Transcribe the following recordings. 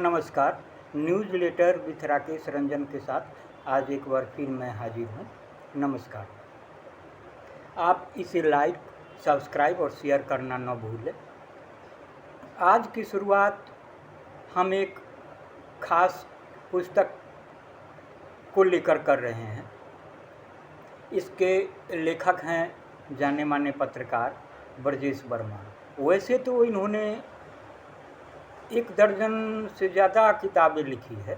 नमस्कार। Newsletter with Rakesh Ranjan के साथ आज एक बार फिर मैं हाजिर हूँ। नमस्कार। आप इसे लाइक, सब्सक्राइब और शेयर करना न भूलें। आज की शुरुआत हम एक खास पुस्तक को लेकर कर रहे हैं। इसके लेखक हैं जाने माने पत्रकार ब्रजेश वर्मा। वैसे तो इन्होंने एक दर्जन से ज़्यादा किताबें लिखी है,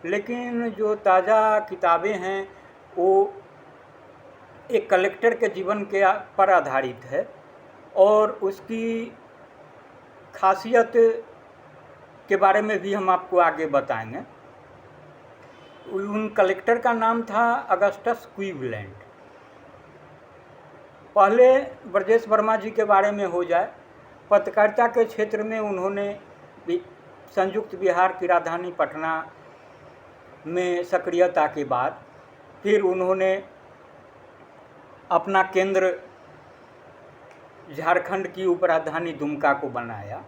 लेकिन जो ताज़ा किताबें हैं वो एक कलेक्टर के जीवन के पर आधारित है और उसकी खासियत के बारे में भी हम आपको आगे बताएंगे। उन कलेक्टर का नाम था अगस्टस क्लीवलैंड। पहले ब्रजेश वर्मा जी के बारे में हो जाए। पत्रकारिता के क्षेत्र में उन्होंने संयुक्त बिहार की राजधानी पटना में सक्रियता के बाद फिर उन्होंने अपना केंद्र झारखंड की उपराजधानी दुमका को बनाया।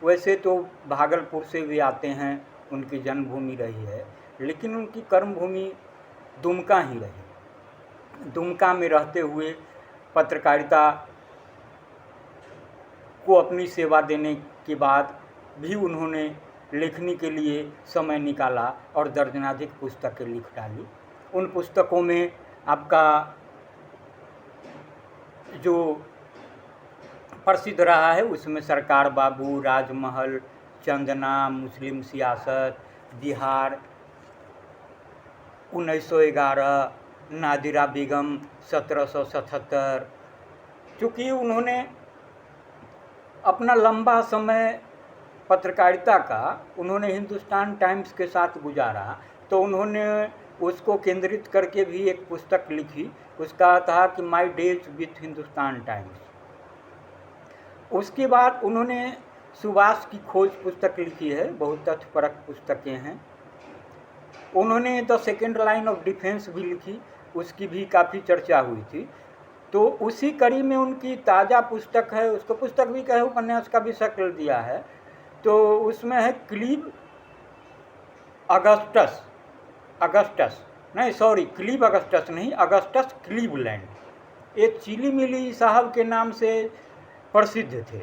वैसे तो भागलपुर से भी आते हैं, उनकी जन्मभूमि रही है, लेकिन उनकी कर्मभूमि दुमका ही रही। दुमका में रहते हुए पत्रकारिता को अपनी सेवा देने के बाद भी उन्होंने लेखनी के लिए समय निकाला और दर्जनाधिक पुस्तकें लिख डाली। उन पुस्तकों में आपका जो प्रसिद्ध रहा है उसमें सरकार बाबू, राजमहल, चंदना, मुस्लिम सियासत, बिहार 1911, नादिरा बेगम 1777। चूँकि उन्होंने अपना लंबा समय पत्रकारिता का उन्होंने हिंदुस्तान टाइम्स के साथ गुजारा, तो उन्होंने उसको केंद्रित करके भी एक पुस्तक लिखी। उसका था कि my days with Hindustan times. उसके बाद उन्होंने सुभाष की खोज पुस्तक लिखी है, बहुत तथ्यपरक पुस्तकें हैं। उन्होंने the second line of defence भी लिखी, उसकी भी काफ़ी चर्चा हुई थी। तो उसी कड़ी में उनकी ताज़ा पुस्तक है, उसको पुस्तक भी कहे, उपन्यास का भी शक्ल दिया है। तो उसमें है क्लीव अगस्टस नहीं, अगस्टस क्लीवलैंड। ये चिली मिली साहब के नाम से प्रसिद्ध थे।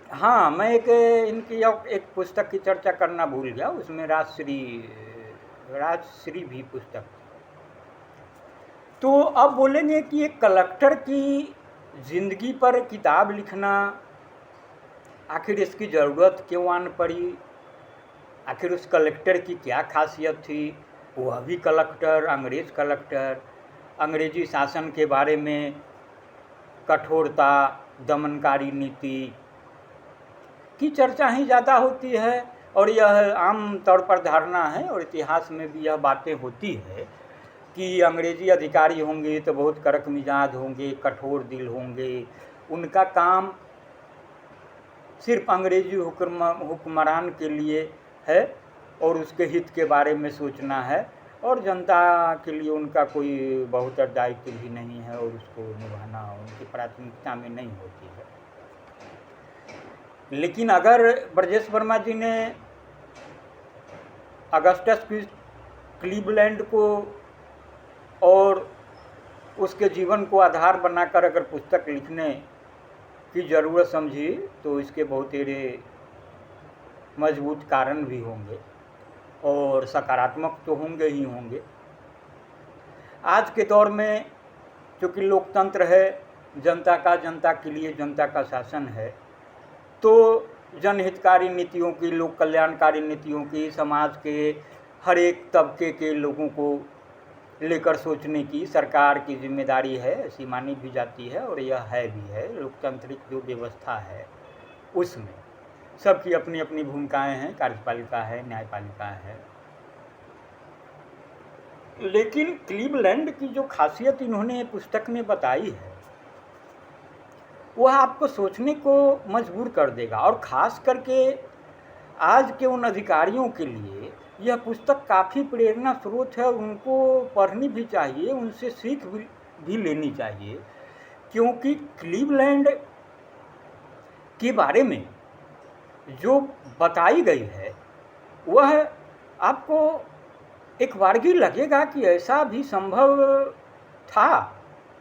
हाँ, मैं इनकी एक पुस्तक की चर्चा करना भूल गया, उसमें राजश्री भी पुस्तक। तो अब बोलेंगे कि एक कलेक्टर की ज़िंदगी पर किताब लिखना, आखिर इसकी ज़रूरत क्यों आन पड़ी, आखिर उस कलेक्टर की क्या खासियत थी। वह भी कलेक्टर, अंग्रेज़ कलेक्टर, अंग्रेजी शासन के बारे में कठोरता, दमनकारी नीति की चर्चा ही ज़्यादा होती है। और यह आम तौर पर धारणा है और इतिहास में भी यह बातें होती है कि अंग्रेजी अधिकारी होंगे तो बहुत कड़क मिजाज होंगे, कठोर दिल होंगे। उनका काम सिर्फ अंग्रेजी हुक्मरान के लिए है और उसके हित के बारे में सोचना है, और जनता के लिए उनका कोई बहुत दायित्व भी नहीं है और उसको निभाना उनकी प्राथमिकता में नहीं होती है। लेकिन अगर ब्रजेश वर्मा जी ने अगस्टस क्लीवलैंड को और उसके जीवन को आधार बनाकर अगर पुस्तक लिखने की ज़रूरत समझी, तो इसके बहुत तेरे मजबूत कारण भी होंगे और सकारात्मक तो होंगे ही होंगे। आज के दौर में चूँकि लोकतंत्र है, जनता के लिए जनता का शासन है, तो जनहितकारी नीतियों की, लोक कल्याणकारी नीतियों की, समाज के हर एक तबके के लोगों को लेकर सोचने की सरकार की जिम्मेदारी है, ऐसी मानी भी जाती है और यह है भी है। लोकतांत्रिक जो व्यवस्था है उसमें सबकी अपनी अपनी भूमिकाएं हैं, कार्यपालिका है, न्यायपालिका है। लेकिन क्लीवलैंड की जो खासियत इन्होंने पुस्तक में बताई है वह आपको सोचने को मजबूर कर देगा, और ख़ास करके आज के उन अधिकारियों के लिए यह पुस्तक काफ़ी प्रेरणा स्रोत है। उनको पढ़नी भी चाहिए, उनसे सीख भी लेनी चाहिए, क्योंकि क्लीवलैंड के बारे में जो बताई गई है वह आपको एक बारगी लगेगा कि ऐसा भी संभव था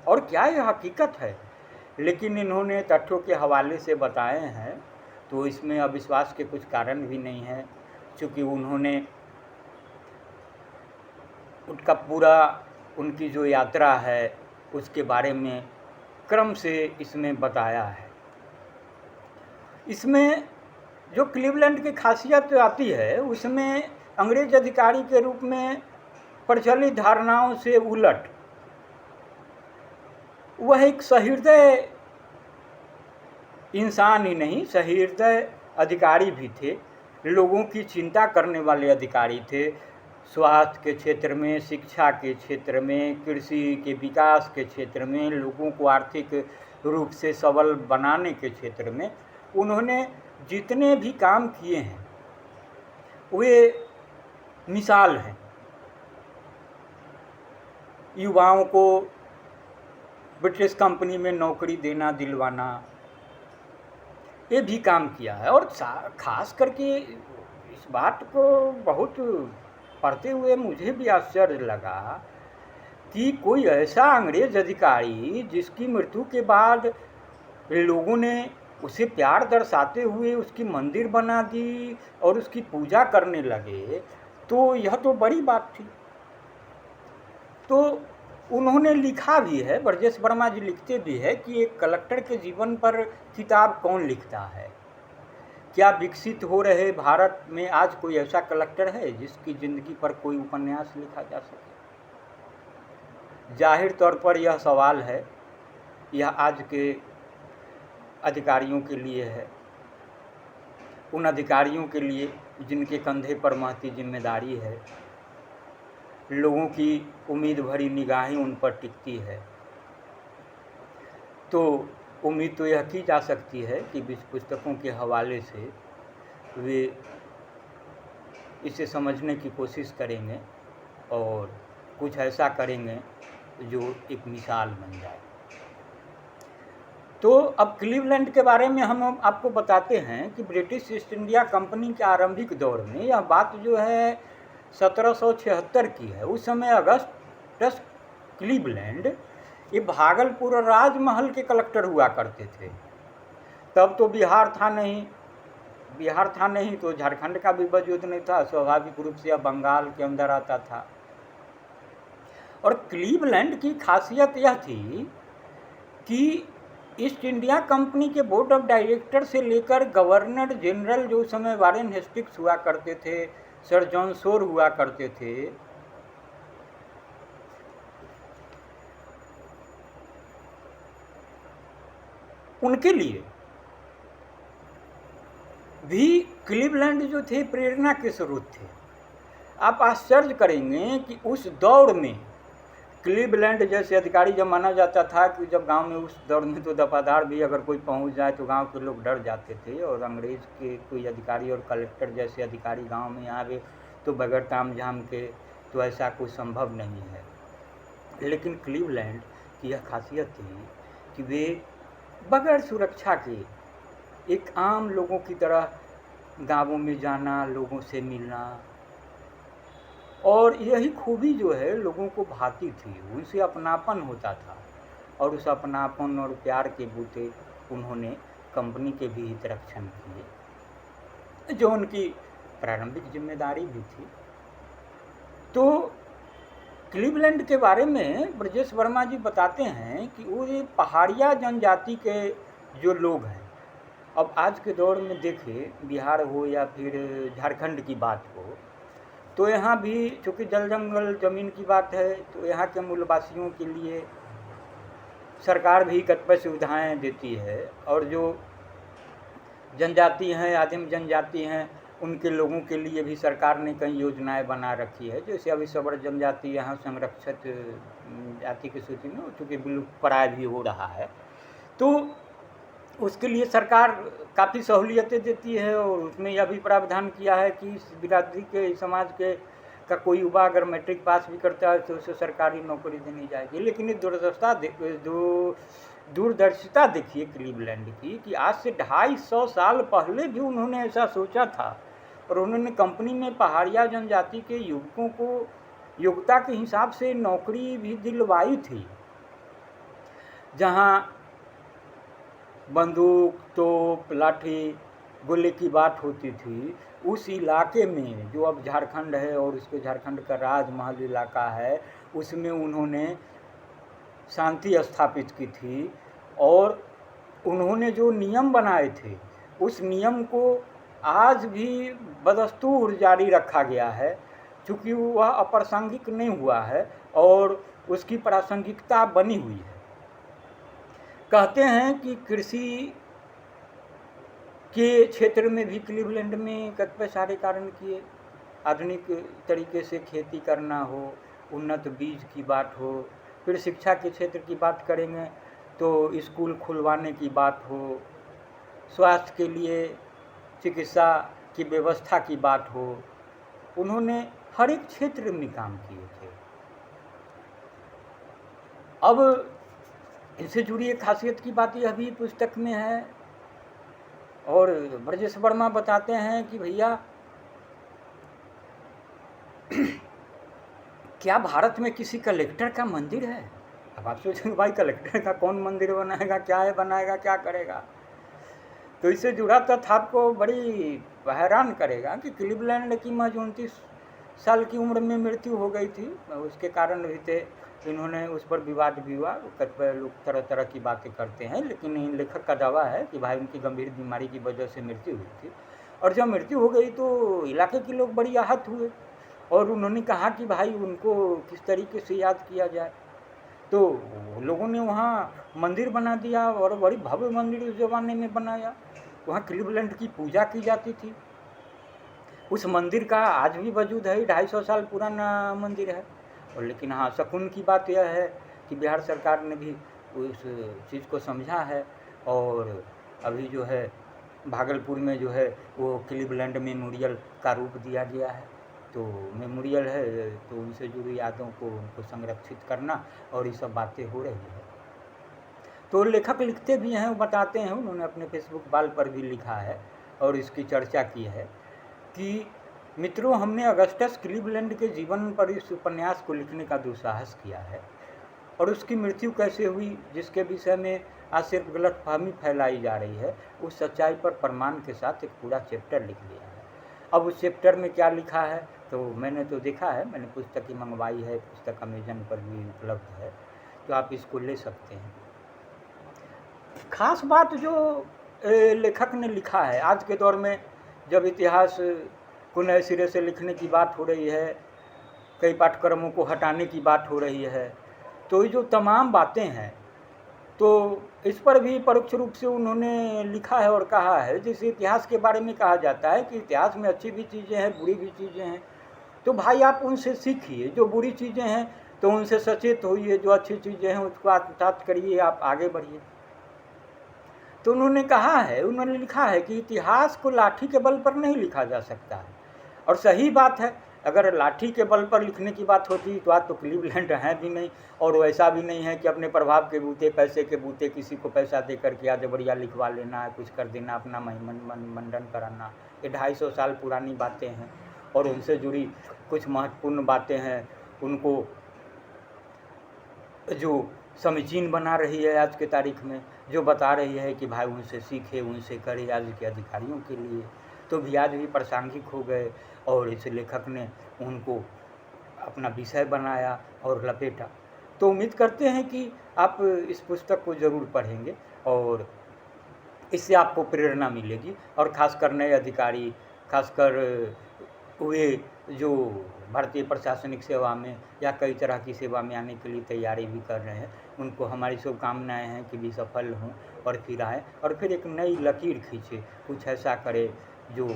और क्या यह हकीकत है। लेकिन इन्होंने तथ्यों के हवाले से बताए हैं, तो इसमें अविश्वास के कुछ कारण भी नहीं हैं, क्योंकि उन्होंने उनका पूरा उनकी जो यात्रा है उसके बारे में क्रम से इसमें बताया है। इसमें जो क्लीवलैंड की खासियत आती है उसमें अंग्रेज अधिकारी के रूप में प्रचलित धारणाओं से उलट वह एक सहृदय इंसान ही नहीं, सहृदय अधिकारी भी थे, लोगों की चिंता करने वाले अधिकारी थे। स्वास्थ्य के क्षेत्र में, शिक्षा के क्षेत्र में, कृषि के विकास के क्षेत्र में, लोगों को आर्थिक रूप से सबल बनाने के क्षेत्र में उन्होंने जितने भी काम किए हैं वे मिसाल हैं। युवाओं को ब्रिटिश कंपनी में नौकरी देना, दिलवाना, ये भी काम किया है। और खास करके इस बात को बहुत पढ़ते हुए मुझे भी आश्चर्य लगा कि कोई ऐसा अंग्रेज अधिकारी जिसकी मृत्यु के बाद लोगों ने उसे प्यार दर्शाते हुए उसकी मंदिर बना दी और उसकी पूजा करने लगे, तो यह तो बड़ी बात थी। तो उन्होंने लिखा भी है, ब्रजेश वर्मा जी लिखते भी है कि एक कलेक्टर के जीवन पर किताब कौन लिखता है। क्या विकसित हो रहे भारत में आज कोई ऐसा कलेक्टर है जिसकी ज़िंदगी पर कोई उपन्यास लिखा जा सके? जाहिर तौर पर यह सवाल है, यह आज के अधिकारियों के लिए है, उन अधिकारियों के लिए जिनके कंधे पर महती जिम्मेदारी है, लोगों की उम्मीद भरी निगाहें उन पर टिकती है। तो उम्मीद तो यह की जा सकती है कि पुस्तकों के हवाले से वे इसे समझने की कोशिश करेंगे और कुछ ऐसा करेंगे जो एक मिसाल बन जाए। तो अब क्लीवलैंड के बारे में हम आपको बताते हैं कि ब्रिटिश ईस्ट इंडिया कंपनी के आरंभिक दौर में, यह बात जो है 1776 की है, उस समय अगस्टस क्लीवलैंड ये भागलपुर राजमहल के कलेक्टर हुआ करते थे। तब तो बिहार था नहीं तो झारखंड का भी वजूद नहीं था, स्वाभाविक रूप से अब बंगाल के अंदर आता था। और क्लीवलैंड की खासियत यह थी कि ईस्ट इंडिया कंपनी के बोर्ड ऑफ डायरेक्टर से लेकर गवर्नर जनरल जो उस समय वारेन हेस्टिंग्स हुआ करते थे, सर जॉन शोर हुआ करते थे, उनके लिए भी क्लीवलैंड जो थे प्रेरणा के स्रोत थे। आप आश्चर्य करेंगे कि उस दौर में क्लीवलैंड जैसे अधिकारी जब माना जाता था कि जब गांव में उस दौर में तो दफादार भी अगर कोई पहुंच जाए तो गांव के लोग डर जाते थे, और अंग्रेज के कोई अधिकारी और कलेक्टर जैसे अधिकारी गांव में आवे तो बगैर ताम झाम के तो ऐसा कुछ संभव नहीं है। लेकिन क्लीवलैंड की यह खासियत थी कि वे बगैर सुरक्षा के एक आम लोगों की तरह गांवों में जाना, लोगों से मिलना, और यही खूबी जो है लोगों को भाती थी, उनसे अपनापन होता था। और उस अपनापन और प्यार के बूते उन्होंने कंपनी के भी हित रक्षण किए, जो उनकी प्रारंभिक जिम्मेदारी भी थी। तो क्लीवलैंड के बारे में ब्रजेश वर्मा जी बताते हैं कि वो ये पहाड़िया जनजाति के जो लोग हैं, अब आज के दौर में देखें, बिहार हो या फिर झारखंड की बात हो, तो यहाँ भी चूँकि जल जंगल ज़मीन की बात है, तो यहाँ के मूलवासियों के लिए सरकार भी कतिपय सुविधाएं देती है, और जो जनजाति हैं, आदिम जनजाति हैं, उनके लोगों के लिए भी सरकार ने कई योजनाएं बना रखी है। जैसे अभी सबर जनजाति यहाँ संरक्षित जाति की सूची में चूँकि विलुप्तप्राय भी हो रहा है, तो उसके लिए सरकार काफ़ी सहूलियतें देती है, और उसमें यह भी प्रावधान किया है कि इस बिरादरी के, समाज के का कोई युवा अगर मैट्रिक पास भी करता है तो उसे सरकारी नौकरी देनी जाएगी। लेकिन ये दूरदर्शिता देखिए क्लीवलैंड की कि आज से 250 साल पहले भी उन्होंने ऐसा सोचा था, और उन्होंने कंपनी में पहाड़िया जनजाति के युवकों को योग्यता के हिसाब से नौकरी भी दिलवाई थी। जहां बंदूक, तोप, लाठी, गोले की बात होती थी, उस इलाके में जो अब झारखंड है और उसके झारखंड का राजमहल इलाका है, उसमें उन्होंने शांति स्थापित की थी। और उन्होंने जो नियम बनाए थे, उस नियम को आज भी बदस्तूर जारी रखा गया है, क्योंकि वह अप्रासंगिक नहीं हुआ है और उसकी प्रासंगिकता बनी हुई है। कहते हैं कि कृषि के क्षेत्र में भी क्लीवलैंड में कतिपय सारे कारण किए, आधुनिक तरीके से खेती करना हो, उन्नत बीज की बात हो, फिर शिक्षा के क्षेत्र की बात करेंगे तो स्कूल खुलवाने की बात हो, स्वास्थ्य के लिए चिकित्सा की व्यवस्था की बात हो, उन्होंने हर एक क्षेत्र में काम किए थे। अब इससे जुड़ी एक खासियत की बात यह भी पुस्तक में है, और ब्रजेश वर्मा बताते हैं कि भैया क्या भारत में किसी कलेक्टर का मंदिर है? अब आप सोचेंगे भाई कलेक्टर का कौन मंदिर बनाएगा, क्या है बनाएगा, क्या करेगा? तो इससे जुड़ा तथ्य आपको बड़ी हैरान करेगा कि क्लीवलैंड की महज 29 साल की उम्र में मृत्यु हो गई थी। उसके कारण भी थे, इन्होंने उस पर विवाद भी हुआ, कतिपय लोग तरह तरह की बातें करते हैं, लेकिन इन लेखक का दावा है कि भाई उनकी गंभीर बीमारी की वजह से मृत्यु हुई थी। और जब मृत्यु हो गई तो इलाके के लोग बड़ी आहत हुए और उन्होंने कहा कि भाई उनको किस तरीके से याद किया जाए। तो लोगों ने वहाँ मंदिर बना दिया और बड़ी भव्य मंदिर उस ज़माने में बनाया। वहाँ क्लीवलैंड की पूजा की जाती थी। उस मंदिर का आज भी वजूद है, 250 साल पुराना मंदिर है। और लेकिन हाँ, शकुन की बात यह है कि बिहार सरकार ने भी उस चीज़ को समझा है और अभी जो है भागलपुर में जो है वो क्लीवलैंड मेमोरियल का रूप दिया गया है। तो मेमोरियल है तो उनसे जुड़ी यादों को उनको संरक्षित करना और ये सब बातें हो रही है। तो लेखक लिखते भी हैं, वो बताते हैं, उन्होंने अपने फेसबुक वाल पर भी लिखा है और इसकी चर्चा की है कि मित्रों, हमने अगस्टस क्लीवलैंड के जीवन पर इस उपन्यास को लिखने का दुस्साहस किया है और उसकी मृत्यु कैसे हुई जिसके विषय में आज सिर्फ गलतफहमी फैलाई जा रही है, उस सच्चाई पर प्रमाण के साथ एक पूरा चैप्टर लिख लिया है। अब उस चैप्टर में क्या लिखा है तो मैंने तो देखा है, मैंने पुस्तक ही मंगवाई है, पुस्तक अमेजन पर भी उपलब्ध है, तो आप इसको ले सकते हैं। खास बात जो लेखक ने लिखा है, आज के दौर में जब इतिहास को नए सिरे से लिखने की बात हो रही है, कई पाठ्यक्रमों को हटाने की बात हो रही है, तो ये जो तमाम बातें हैं तो इस पर भी परोक्ष रूप से उन्होंने लिखा है और कहा है। जैसे इतिहास के बारे में कहा जाता है कि इतिहास में अच्छी भी चीज़ें हैं, बुरी भी चीज़ें हैं, तो भाई आप उनसे सीखिए। जो बुरी चीज़ें हैं तो उनसे सचेत होइए, जो अच्छी चीज़ें हैं उसको आत्मसात करिए, आप आगे बढ़िए। तो उन्होंने कहा है, उन्होंने लिखा है कि इतिहास को लाठी के बल पर नहीं लिखा जा सकता है। और सही बात है, अगर लाठी के बल पर लिखने की बात होती तो आज तो क्लीवलैंड हैं भी नहीं, और वैसा भी नहीं है कि अपने प्रभाव के बूते, पैसे के बूते किसी को पैसा दे करके आज बढ़िया लिखवा लेना है, कुछ कर देना, अपना मंडन कराना। ये 250 साल पुरानी बातें हैं और उनसे जुड़ी कुछ महत्वपूर्ण बातें हैं, उनको जो समीचीन बना रही है आज के तारीख में, जो बता रही है कि भाई उनसे सीखे, उनसे करे आज के अधिकारियों के लिए, तो भी आज भी प्रासंगिक हो गए। और इस लेखक ने उनको अपना विषय बनाया और लपेटा। तो उम्मीद करते हैं कि आप इस पुस्तक को ज़रूर पढ़ेंगे और इससे आपको प्रेरणा मिलेगी। और ख़ासकर नए अधिकारी, खासकर वे जो भारतीय प्रशासनिक सेवा में या कई तरह की सेवा में आने के लिए तैयारी भी कर रहे हैं, उनको हमारी शुभकामनाएं हैं कि भी सफल हों और फिर आएँ और फिर एक नई लकीर खींचे, कुछ ऐसा करे जो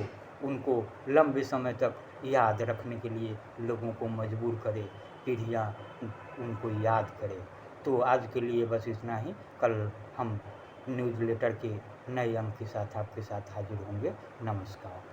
उनको लंबे समय तक याद रखने के लिए लोगों को मजबूर करे, पीढ़ियाँ उनको याद करे। तो आज के लिए बस इतना ही। कल हम न्यूज़लेटर के नए अंक के साथ आपके साथ हाजिर होंगे। नमस्कार।